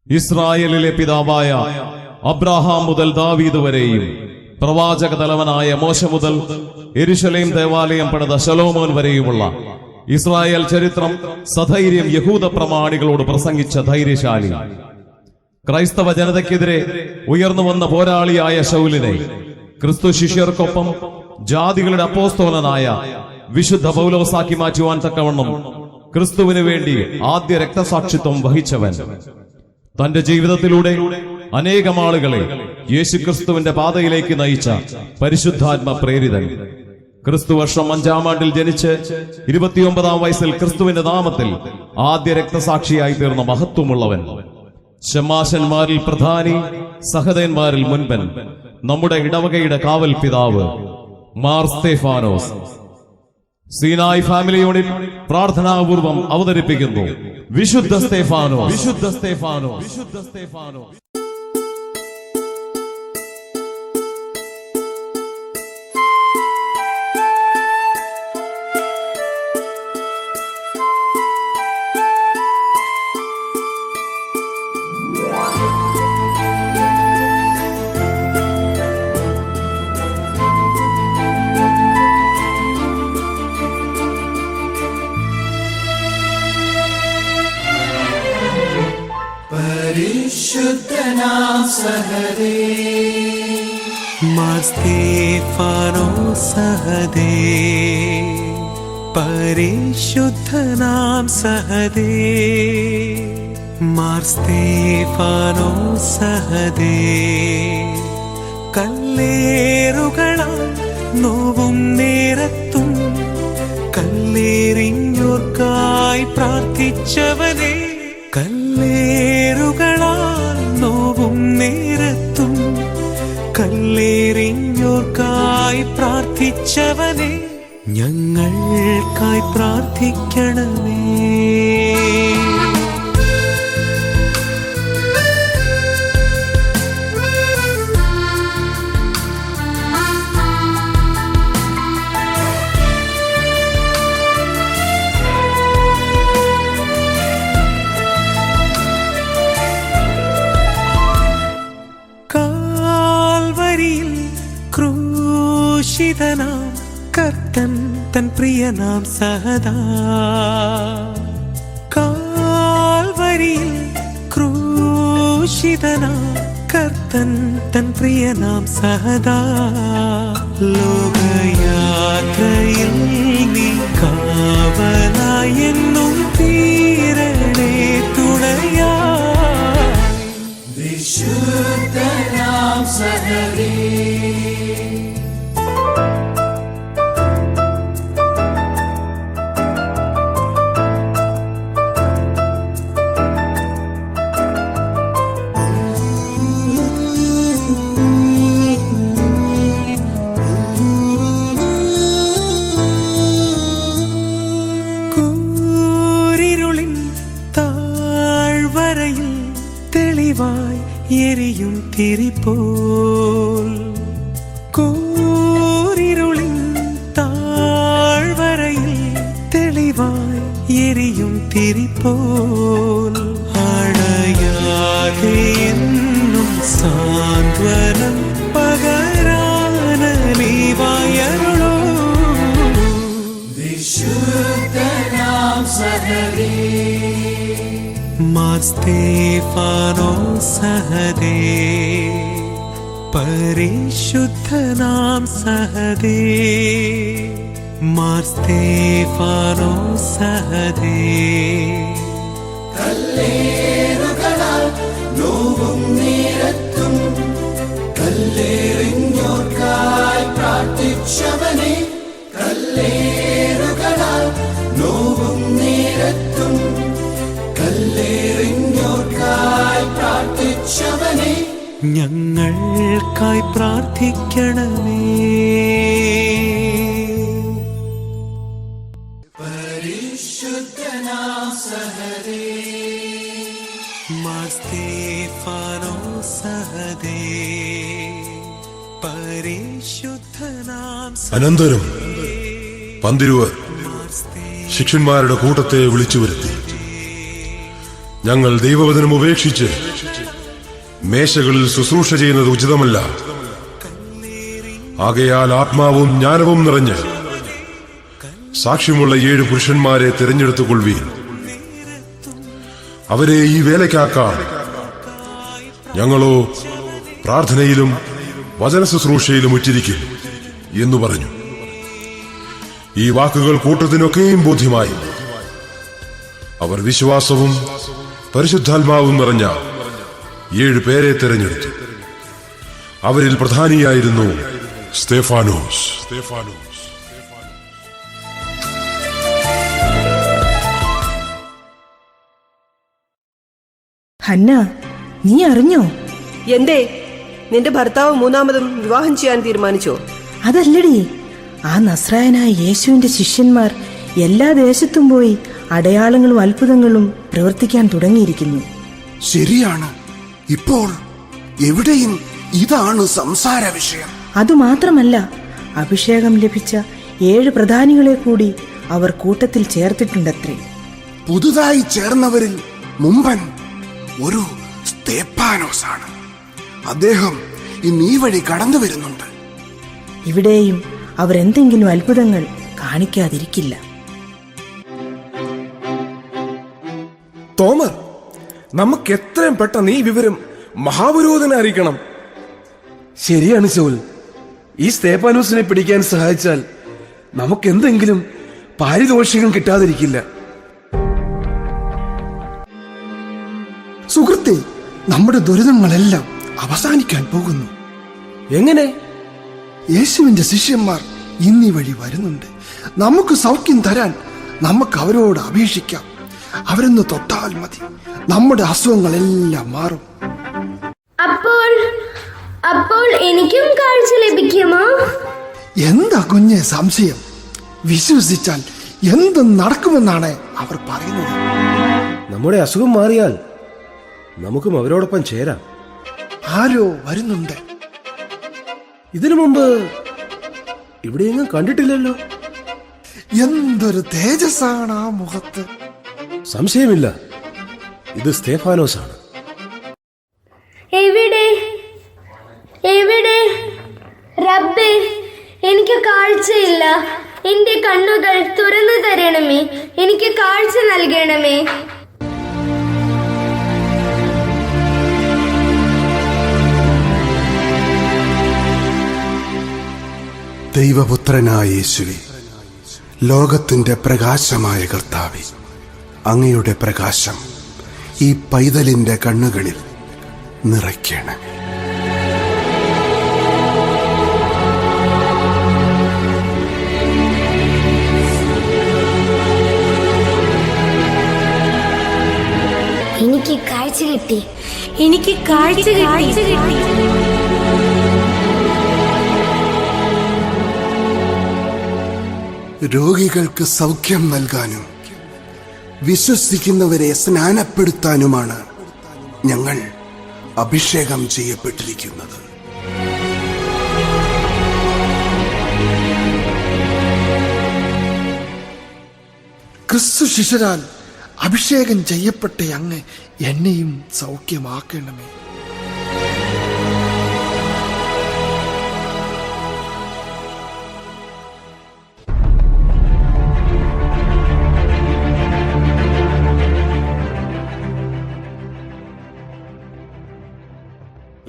ഇസ്രായേലിലെ പിതാവായ അബ്രഹാം മുതൽ ദാവീദ് വരെയും പ്രവാചക തലവനായ മോശ മുതൽ യെരുശലേം ദേവാലയം പണിത ശലോമോൻ വരെയുമുള്ള ഇസ്രായേൽ ചരിത്രം സധൈര്യം യഹൂദ പ്രമാണികളോട് പ്രസംഗിച്ച ധൈര്യശാലി, ക്രൈസ്തവ ജനതയ്ക്കെതിരെ ഉയർന്നു വന്ന പോരാളിയായ ശൗലിനെ ക്രിസ്തു ശിഷ്യർക്കൊപ്പം ജാതികളുടെ അപ്പോസ്തലനായ വിശുദ്ധ പൗലോസാക്കി മാറ്റുവാൻ തക്കവണ്ണം ക്രിസ്തുവിന് വേണ്ടി ആദ്യ രക്തസാക്ഷിത്വം വഹിച്ചവൻ, തന്റെ ജീവിതത്തിലൂടെ അനേകം ആളുകളെ യേശുക്രിസ്തുവിന്റെ പാതയിലേക്ക് നയിച്ച പരിശുദ്ധാത്മ പ്രേരിതൻ, ക്രിസ്തു വർഷം 5-ാം ആണ്ടിൽ ജനിച്ച് 29-ാം വയസ്സിൽ ക്രിസ്തുവിന്റെ നാമത്തിൽ ആദ്യ രക്തസാക്ഷിയായി തീർന്ന മഹത്വമുള്ളവൻ, ശമാശന്മാരിൽ പ്രധാനി, സഹദന്മാരിൽ മുൻപൻ, നമ്മുടെ ഇടവകയുടെ കാവൽ പിതാവ് മാർ സ്തേഫാനോസ്. സീനായ് ഫാമിലി യൂണിറ്റ് പ്രാർത്ഥനാപൂർവം അവതരിപ്പിക്കുന്നു വിശുദ്ധ സ്തേഫാനോസ്, വിശുദ്ധ സ്തേഫാനോസ്, വിശുദ്ധ സ്തേഫാനോസ്. പരിശുദ്ധനാം സഹദേ മാർ സ്തേഫാനോസ് സഹദേ, പരിശുദ്ധനാം സഹദേ, മാർ സ്തേഫാനോസ് സഹദേ. കല്ലേറുകളാൽ നോവും നേരത്തും കല്ലേറിഞ്ഞോർക്കായി പ്രാർത്ഥിച്ചവനെ, കല്ലേറുകളാൽ നോവും നേരത്തും കല്ലേറിഞ്ഞോർക്കായി പ്രാർത്ഥിച്ചവനെ, ഞങ്ങൾക്കായി പ്രാർത്ഥിക്കണമേ. ക്രൂശിതനാം കർത്തൻ തൻ പ്രിയനാം സഹദാ, കാൽവരിയിൽ ക്രൂശിതനാം കർത്തൻ തൻ പ്രിയനാം സഹദാ. ലോകയാത്രയിൽ നീ കാവലായി എന്നും തീരണേ തുണയായി, വിശുദ്ധനാം സഹദേ. എരിയും തിരിപോൽ, കൂരിരുളിൻ താഴ്വരയിൽ തെളിവായി എരിയും തിരിപോൽ, അടയാതെ എന്നും സാന്ത്വനം പകരാനലിവായരുളോ, വിശുദ്ധനാം സഹദേ. മാർ സ്തേഫാനോസ് സഹദേ, പരിശുദ്ധനാം സഹദേ, മാർ സ്തേഫാനോസ് സഹദേ. കല്ലേറുകളാൽ നോവും നേരത്തും കല്ലേറിഞ്ഞോർക്കായി പ്രാർത്ഥിച്ചവനെ, കല്ലേറുകളാൽ നോവും നേരത്തും കല്ലേറിഞ്ഞോർക്കായി പ്രാർത്ഥിച്ചവനെ, ഞങ്ങൾക്കായി പ്രാർത്ഥിക്കണമേ. പരിശുദ്ധനാം സഹദേ, മാർ സ്തേഫാനോസ് സഹദേ, പരിശുദ്ധനാം അനന്തരം പന്തിരുവർ ശിഷ്യന്മാരുടെ കൂട്ടത്തെ വിളിച്ചു വരുത്തി, ഞങ്ങൾ ദൈവവചനം ഉപേക്ഷിച്ച് മേശകളിൽ ശുശ്രൂഷ ചെയ്യുന്നത് ഉചിതമല്ല. ആകയാൽ ആത്മാവും ജ്ഞാനവും നിറഞ്ഞ് സാക്ഷ്യമുള്ള 7 പുരുഷന്മാരെ തിരഞ്ഞെടുത്തുകൊള്ളുവീൻ. അവരെ ഈ വേലയ്ക്കാക്കാം. ഞങ്ങളോ പ്രാർത്ഥനയിലും വചന ശുശ്രൂഷയിലും ഉറ്റിരിക്കും എന്നു പറഞ്ഞു. ഈ വാക്കുകൾ കൂട്ടത്തിനൊക്കെയും ബോധ്യമായി. അവർ വിശ്വാസവും പരിശുദ്ധാത്മാവും നിറഞ്ഞ 7 പേരെ തിരഞ്ഞെടുത്തു. അവരിൽ പ്രധാനിയായിരുന്നു സ്തെഫാനോസ്. ഹന്ന, നീ അറിഞ്ഞോ? എന്തേ, നിന്റെ ഭർത്താവ് 3ാമതും വിവാഹം ചെയ്യാൻ തീരുമാനിച്ചോ? അതല്ലടി, ആ നസ്രായനായ യേശുവിന്റെ ശിഷ്യന്മാർ എല്ലാ ദേശത്തും പോയി അടയാളങ്ങളും അത്ഭുതങ്ങളും പ്രവർത്തിക്കാൻ തുടങ്ങിയിരിക്കുന്നു. ശരിയാണ്. ഇപ്പോൾ എവിടെയും ഇതാണ് സംസാര വിഷയം. അതുമാത്രമല്ല, അഭിഷേകം ലഭിച്ച 7 പ്രധാനികളെ കൂടി അവർ കൂട്ടത്തിൽ ചേർത്തിട്ടുണ്ടത്രേ. പുതുതായി ചേർന്നവരിൽ മുമ്പൻ ഒരു സ്തെഫാനോസ് ആണ്. അദ്ദേഹം ഇന്ന് ഈ വഴി കടന്നു വരുന്നുണ്ട്. ഇവിടെയും അവരെന്തെങ്കിലും അത്ഭുതങ്ങൾ കാണിക്കാതിരിക്കില്ല. തോമർ, നമുക്ക് എത്രയും പെട്ടെന്ന് ഈ വിവരം മഹാപുരോഹിതനെ അറിയിക്കണം. ശരിയാണ് ശൗൽ. ഈ സ്തെഫാനോസിനെ പിടിക്കാൻ സഹായിച്ചാൽ നമുക്ക് എന്തെങ്കിലും പാരിതോഷികം കിട്ടാതിരിക്കില്ല. സുഹൃത്തെ, നമ്മുടെ ദുരിതങ്ങളെല്ലാം അവസാനിക്കാൻ പോകുന്നു. എങ്ങനെ? യേശുവിന്റെ ശിഷ്യന്മാർ ഇന്നീ വഴി വരുന്നുണ്ട്. നമുക്ക് സൗഖ്യം തരാൻ നമുക്ക് അവരോട് അപേക്ഷിക്കാം. അവരൊന്ന് തൊട്ടാൽ മതി, നമ്മുടെ അസുഖങ്ങളെല്ലാം മാറും. അപ്പോൾ എനിക്കും കാഴ്ച ലഭിക്കുമോ? എന്താ കുഞ്ഞെ സംശയം? വിശ്വസിച്ചാൽ എന്തും നടക്കുമെന്നാണ് അവർ പറയുന്നത്. നമ്മുടെ അസുഖം മാറിയാൽ നമുക്കും അവരോടൊപ്പം ചേരാം. ആരോ വരുന്നുണ്ട്. ഇതിനു മുമ്പ് ഇവിടെയെങ്ങും കണ്ടിട്ടില്ലല്ലോ. എന്തൊരു തേജസ്സാണ് ആ മുഖത്ത്. സംശയമില്ല, ഇത് സ്തെഫാനോസ് ആണ്. എവിടെ റബ്ബേ, എനിക്ക് കാഴ്ചയില്ല. എന്റെ കണ്ണുകൾ തുറന്നു തരണമേ, എനിക്ക് കാഴ്ച നൽകണമേ. ദൈവപുത്രനായ യേശുവേ, ലോകത്തിന്റെ പ്രകാശമായ കർത്താവേ, അങ്ങയുടെ പ്രകാശം ഈ പൈതലിന്റെ കണ്ണുകളിൽ നിറയ്ക്കണമേ. എനിക്ക് കാഴ്ച കിട്ടി, എനിക്ക് കാഴ്ച കിട്ടി. രോഗികൾക്ക് സൗഖ്യം നൽകാനും വിശ്വസിക്കുന്നവരെ സ്നാനപ്പെടുത്താനുമാണ് ഞങ്ങൾ അഭിഷേകം ചെയ്യപ്പെട്ടിരിക്കുന്നത്. ക്രിസ്തു ശിഷ്യരാൽ അഭിഷേകം ചെയ്യപ്പെട്ട അങ്ങ് എന്നെയും സൗഖ്യമാക്കണമേ.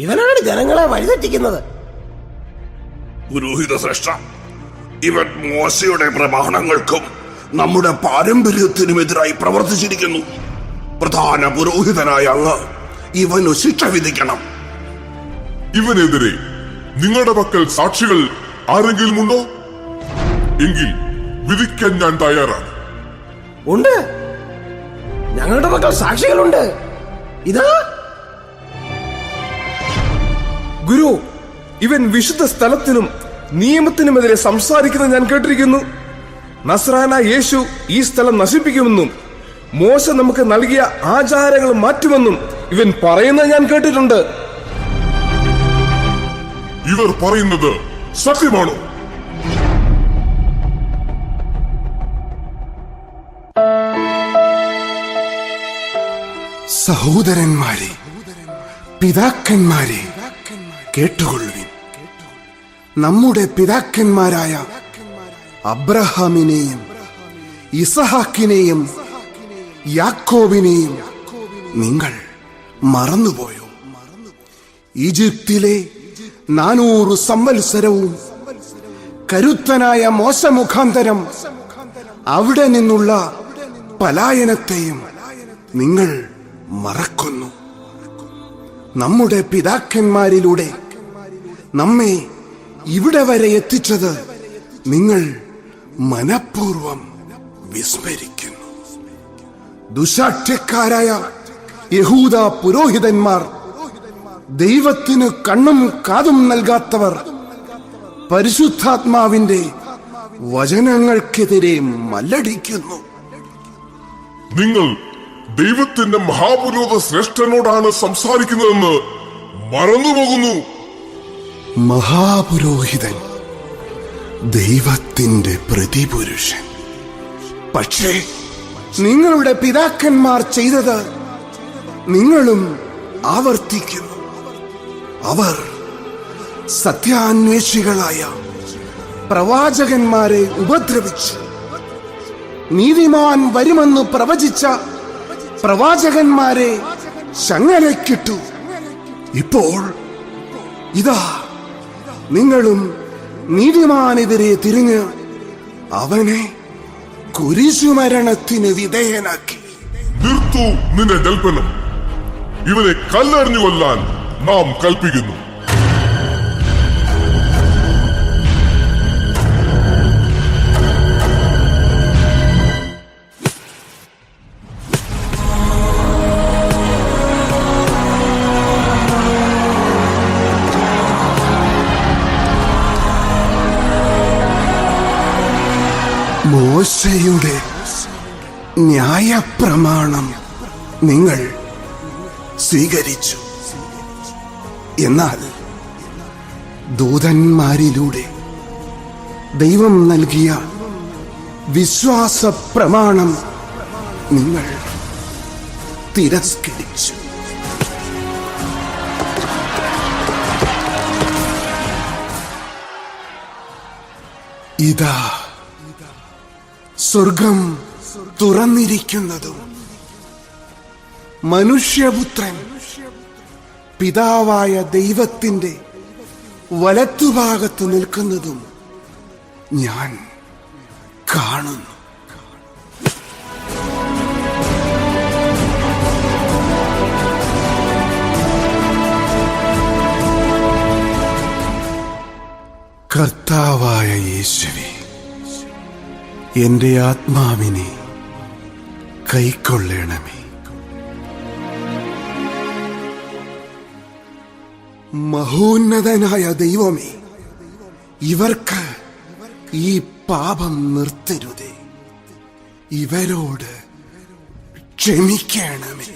ഇവനാണ് ജനങ്ങളെ വഴിതെറ്റിക്കുന്നത്. പുരോഹിത ശ്രേഷ്ഠ, ഇവൻ മോശയുടെ പ്രമാണങ്ങൾക്കും നമ്മുടെ പാരമ്പര്യത്തിനുമെതിരായി പ്രവർത്തിച്ചിരിക്കുന്നു. പ്രധാന പുരോഹിതനായ അങ്ങ് ഇവനു ശിക്ഷ വിധിക്കണം. ഇവനെതിരെ നിങ്ങളുടെ പക്കൽ സാക്ഷികൾ ആരെങ്കിലും ഉണ്ടോ? എങ്കിൽ വിധിക്കാൻ ഞാൻ തയ്യാറാണ്. ഉണ്ട്, ഞങ്ങളുടെ പക്കൽ സാക്ഷികളുണ്ട്. ഇതാ ഗുരു, ഇവൻ വിശുദ്ധ സ്ഥലത്തിനും നിയമത്തിനുമെതിരെ സംസാരിക്കുന്നത് ഞാൻ കേട്ടിരിക്കുന്നു. നസ്രായനായ യേശു ഈ സ്ഥലം നശിപ്പിക്കുമെന്നും മോശ നമുക്ക് നൽകിയ ആചാരങ്ങൾ മാറ്റുമെന്നും ഇവൻ പറയുന്നത് ഞാൻ കേട്ടിട്ടുണ്ട്. ഇവർ പറയുന്നത് സത്യമാണോ? സഹോദരന്മാരെ, പിതാക്കന്മാരെ, കേട്ടുകൊള്ളുവിൻ. നമ്മുടെ പിതാക്കന്മാരായ അബ്രഹാമിനെയും ഇസഹാക്കിനെയും യാക്കോബിനെയും നിങ്ങൾ മറന്നുപോയോ? ഈജിപ്തിലെ 400 സംവത്സരവും കരുത്തനായ മോശ മുഖാന്തരം അവിടെ നിന്നുള്ള പലായനത്തെയും നിങ്ങൾ മറക്കുന്നു. നമ്മുടെ പിതാക്കന്മാരിലൂടെ നമ്മെ ഇവിടെ വരെ എത്തിച്ചത് നിങ്ങൾ മനഃപൂർവം വിസ്മരിക്കുന്നു. ദുശാഠ്യക്കാരായ യഹൂദ പുരോഹിതന്മാർ, ദൈവത്തിന് കണ്ണും കാതും നൽകാത്തവർ, പരിശുദ്ധാത്മാവിന്റെ വചനങ്ങൾക്കെതിരെ മല്ലടിക്കുന്നു. നിങ്ങൾ ദൈവത്തിന്റെ മഹാപുരോഹിത ശ്രേഷ്ഠനോടാണ് സംസാരിക്കുന്നതെന്ന് മറന്നുപോകുന്നു. മഹാപുരോഹിതൻ ദൈവത്തിന്റെ പ്രതിപുരുഷൻ. പക്ഷേ നിങ്ങളുടെ പിതാക്കന്മാർ ചെയ്തത് നിങ്ങളും ആവർത്തിക്കുന്നു. അവർ സത്യാന്വേഷികളായ പ്രവാചകന്മാരെ ഉപദ്രവിച്ചു. നീതിമാൻ വരുമെന്ന് പ്രവചിച്ച പ്രവാചകന്മാരെ ചങ്ങലക്കിട്ടു. ഇപ്പോൾ ഇതാ നിങ്ങളും നീതിമാനെതിരെ തിരിഞ്ഞ് അവനെ കുരിശുമരണത്തിന് വിധേയനാക്കി. നിർത്തു നിന്റെ ജൽപ്പനം. ഇവനെ കല്ലെറിഞ്ഞു കൊല്ലാൻ നാം കൽപ്പിക്കുന്നു. മോശയുടെ ന്യായപ്രമാണം നിങ്ങൾ സ്വീകരിച്ചു. എന്നാൽ ദൂതന്മാരിലൂടെ ദൈവം നൽകിയ വിശ്വാസ പ്രമാണം നിങ്ങൾ തിരസ്കരിച്ചു. ഇതാ സ്വർഗം തുറന്നിരിക്കുന്നതും മനുഷ്യപുത്രൻ പിതാവായ ദൈവത്തിന്റെ വലത്തുഭാഗത്ത് നിൽക്കുന്നതും ഞാൻ കാണുന്നു. കർത്താവായ യേശുവേ, എന്റെ ആത്മാവിനെ കൈക്കൊള്ളണമേ. മഹോന്നതനായ ദൈവമേ, ഇവർക്ക് ഈ പാപം നിർത്തരുതേ. ഇവരോട് ക്ഷമിക്കണമേ.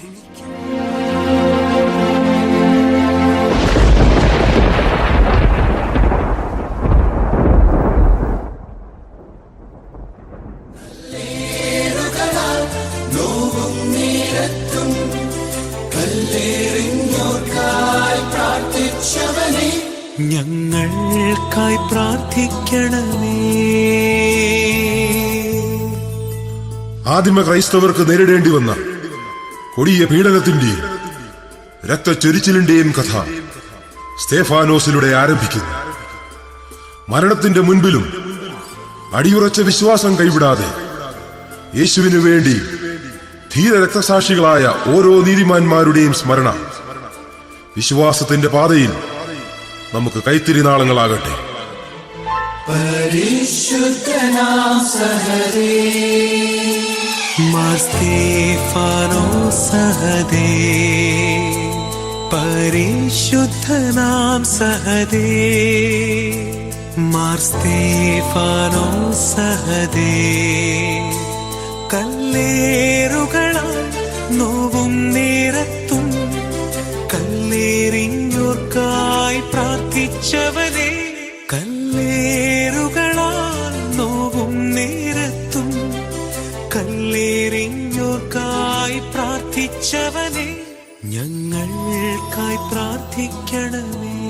ഞങ്ങൾക്കായി പ്രാർത്ഥിക്കണമേ. ആദിമ ക്രൈസ്തവർക്ക് നേരിടേണ്ടി വന്ന കൊടിയ പീഡനത്തിന്റെയും രക്തച്ചൊരിച്ചിലിന്റെയും കഥ സ്തേഫാനോസിലൂടെ ആരംഭിക്കുന്നു. മരണത്തിന്റെ മുൻപിലും അടിയുറച്ച വിശ്വാസം കൈവിടാതെ യേശുവിനു വേണ്ടി ധീര രക്തസാക്ഷികളായ ഓരോ നീതിമാന്മാരുടെയും സ്മരണ വിശ്വാസത്തിന്റെ പാതയിൽ നമുക്ക് കൈത്തിരിനാളങ്ങളാകട്ടെ. പരിശുദ്ധനാം സഹദേ മാർ സ്തേഫാനോസ് സഹദേ, പരിശുദ്ധനാം സഹദേ, മാർ സ്തേഫാനോസ് സഹദേ. കല്ലേറുകളാൽ നോവും നേരത്തും കല്ലേറിഞ്ഞോർക്കായി പ്രാർത്ഥിച്ചവനെ, കല്ലേറുകളാൽ നോവും നേരത്തും കല്ലേറിഞ്ഞോർക്കായി പ്രാർത്ഥിച്ചവനെ, ഞങ്ങൾക്കായി പ്രാർത്ഥിക്കണമേ.